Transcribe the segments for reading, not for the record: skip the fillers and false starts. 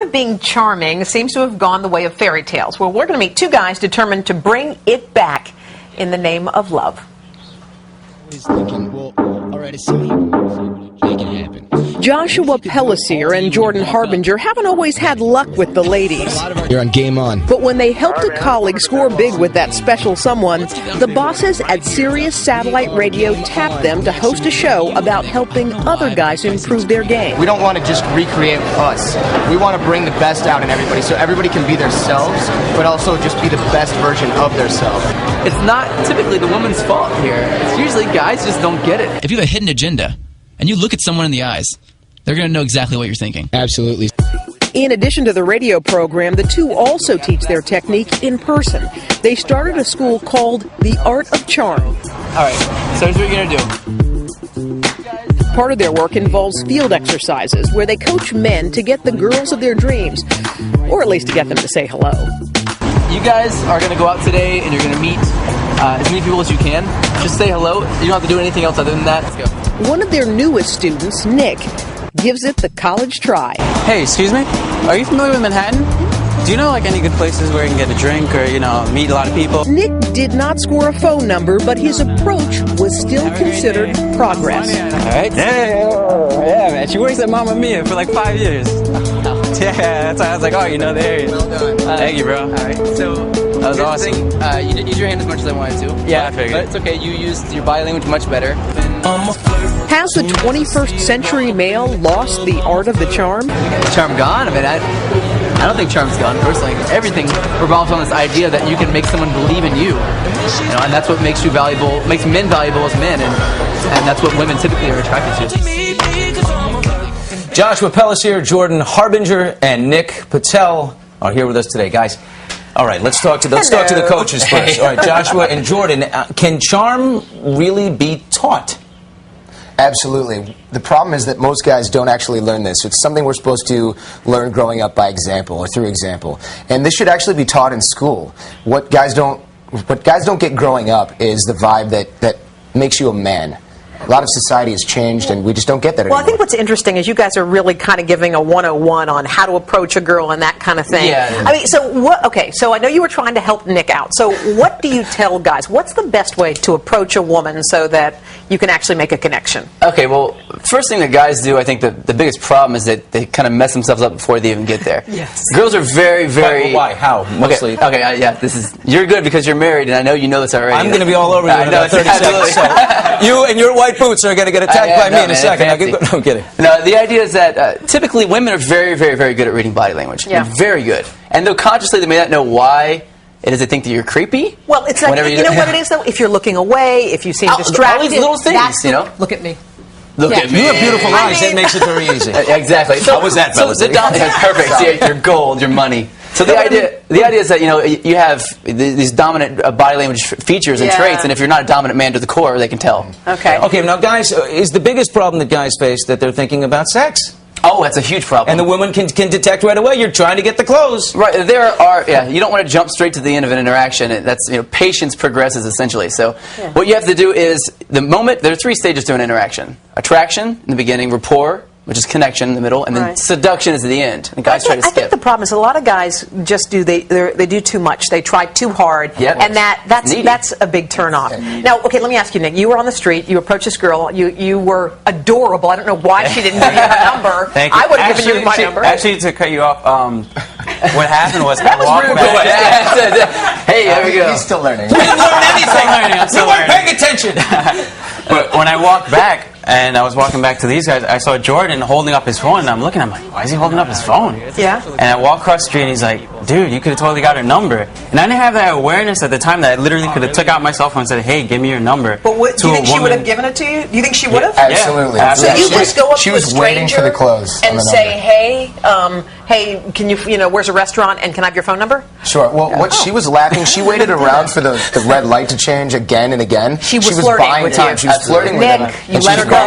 of being charming seems to have gone the way of fairy tales. Well, we're going to meet two guys determined to bring it back in the name of love. He's thinking, well, all right, it's me. Make it happen. Joshua Pellisier and Jordan Harbinger haven't always had luck with the ladies. You're on Game On. But when they helped a colleague score big with that special someone, the bosses at Sirius Satellite Radio tapped them to host a show about helping other guys improve their game. We don't want to just recreate us. We want to bring the best out in everybody so everybody can be themselves, but also just be the best version of themselves. It's not typically the woman's fault here. It's usually guys just don't get it. If you have a hidden agenda and you look at someone in the eyes, they're going to know exactly what you're thinking. Absolutely. In addition to the radio program, the two also teach their technique in person. They started a school called The Art of Charm. All right, so here's what you're going to do. Part of their work involves field exercises where they coach men to get the girls of their dreams, or at least to get them to say hello. You guys are going to go out today and you're going to meet as many people as you can. Just say hello. You don't have to do anything else other than that. Let's go. One of their newest students, Nick, gives it the college try. Hey, excuse me? Are you familiar with Manhattan? Do you know like any good places where you can get a drink or, you know, meet a lot of people? Nick did not score a phone number, but his approach was still considered progress. All right. Yeah, man. She works at Mamma Mia for like 5 years. Yeah, that's why I was like, oh, you know the area. Well done. Thank you, bro. All right, so that was awesome. You didn't use your hand as much as I wanted to. Yeah, I figured. But it's okay. You used your body language much better. Has the 21st century male lost the art of the charm? Charm gone? I mean, I don't think charm's gone, personally. Everything revolves on this idea that you can make someone believe in you. You know, and that's what makes you valuable, makes men valuable as men, and that's what women typically are attracted to. Joshua Pellisier, Jordan Harbinger, and Nick Patel are here with us today, guys. All right, let's talk to the coaches first. All right, Joshua and Jordan, can charm really be taught? Absolutely. The problem is that most guys don't actually learn this. It's something we're supposed to learn growing up by example or through example. And this should actually be taught in school. What guys don't get growing up is the vibe that makes you a man. A lot of society has changed, and we just don't get that anymore. Well, I think what's interesting is you guys are really kind of giving a 101 on how to approach a girl and that kind of thing. Yeah. I mean, so what? Okay, so I know you were trying to help Nick out. So what do you tell guys? What's the best way to approach a woman so that you can actually make a connection? Okay, well, first thing that guys do, I think the biggest problem is that they kind of mess themselves up before they even get there. Yes. Girls are very, very... Why? How? Mostly. Okay, yeah, you're good because you're married, and I know you know this already. I'm going to be all over you in about 30 seconds. So you and your white boots are going to get attacked by me in a second. No, I'm kidding. No, the idea is that typically women are very, very, very good at reading body language. Yeah. Very good. And though consciously they may not know why it is they think that you're creepy. Well, it's like, you know what it is, though? If you're looking away, if you seem distracted. All these little things, you know? Look at me. Look at me. You have beautiful eyes. That makes it very easy. Exactly. How was that, fellas? Perfect. See, your gold, your money. So the idea is that, you know, you have these dominant body language features and traits, and if you're not a dominant man to the core, they can tell. Okay. Okay, now guys, is the biggest problem that guys face that they're thinking about sex? Oh, that's a huge problem. And the women can detect right away. You're trying to get the clothes. Right. You don't want to jump straight to the end of an interaction. That's, you know, patience progresses essentially. So what you have to do is there are 3 stages to an interaction. Attraction in the beginning, rapport, which is connection in the middle, and then seduction is at the end. And guys try to skip. I think the problem is a lot of guys just they do too much. They try too hard, and that's a big turnoff. Now, okay, let me ask you, Nick. You were on the street. You approached this girl. You were adorable. I don't know why she didn't give you her number. Thank you. I would have given you my number. Actually, to cut you off, what happened was I walked back. Hey, there we go. He's still learning. You didn't learn anything. I'm still You weren't learning. paying attention. But when I walked back, and I was walking back to these guys, I saw Jordan holding up his phone, and I'm looking, I'm like, why is he holding up his phone? Yeah. And I walk across the street, and he's like, dude, you could have totally got her number. And I didn't have that awareness at the time that I literally could have took out my cell phone and said, hey, give me your number. But do you think she would have given it to you? Do you think she would have? Absolutely. Yeah. So you just go up she to a was stranger waiting for the clothes and say, hey, can you know, where's a restaurant, and can I have your phone number? Sure. Well, she was laughing. She waited around for the red light to change again and again. She was flirting buying with time. you. She was flirting with Nick, him. you let her go.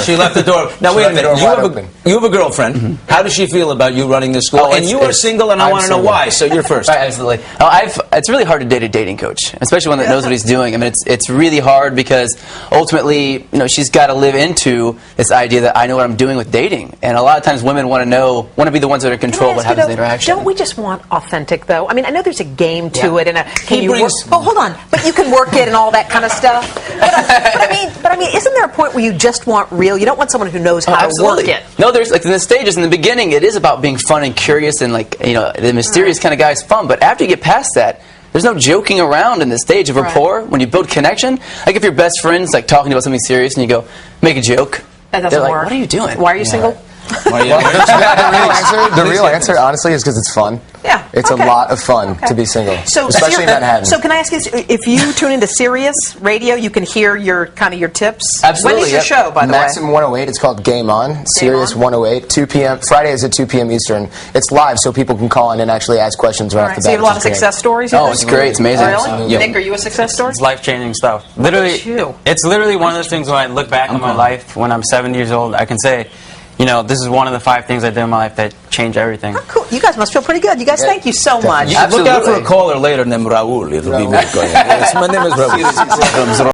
She left the door. Now wait a minute. You have a girlfriend. How does she feel about you running this school? And you are single, and I want to know why. So you're first. Right, absolutely. It's really hard to date a dating coach, especially one that knows what he's doing. I mean, it's really hard because ultimately, you know, she's got to live into this idea that I know what I'm doing with dating, and a lot of times women want to be the ones that are control what happens in the interaction. Don't we just want authentic, though? I mean, I know there's a game to Yeah. it, and He brings- hold on, but you can work it and all that kind of stuff. But I mean, isn't there a point where you just want real? You don't want someone who knows how to work it. No, there's like in the stages in the beginning, it is about being fun and curious and like the mysterious kind of guy is fun. But after you get past that, there's no joking around in the stage of rapport. When you build connection, like if your best friend's like talking about something serious and you go make a joke, That doesn't they're like, work. "What are you doing? Why are you single? The real answer, honestly, is because it's fun. Yeah, It's okay. a lot of fun Okay. to be single, So, especially in Manhattan. So can I ask you, this? If you tune into Sirius Radio, you can hear your tips? Absolutely, When is your yep. show, by the Maximum way? 108. It's called Game On. Sirius On. 108. 2 p.m. Fridays at 2 p.m. Eastern. It's live, so people can call in and actually ask questions right All off right, the so you bat. have a lot of which is great. success stories? Oh, it's great. It's amazing. Really? Absolutely. Nick, are you a success story? It's life-changing stuff. Literally, you. it's literally one of those things when I look back on my life when I'm 70 years old, I can say, this is one of the 5 things I did in my life that changed everything. Oh, cool. You guys must feel pretty good. You guys, thank you so much. You should look out for a Absolutely. caller later named Raul. It'll be me going. Yes, my name is Raul.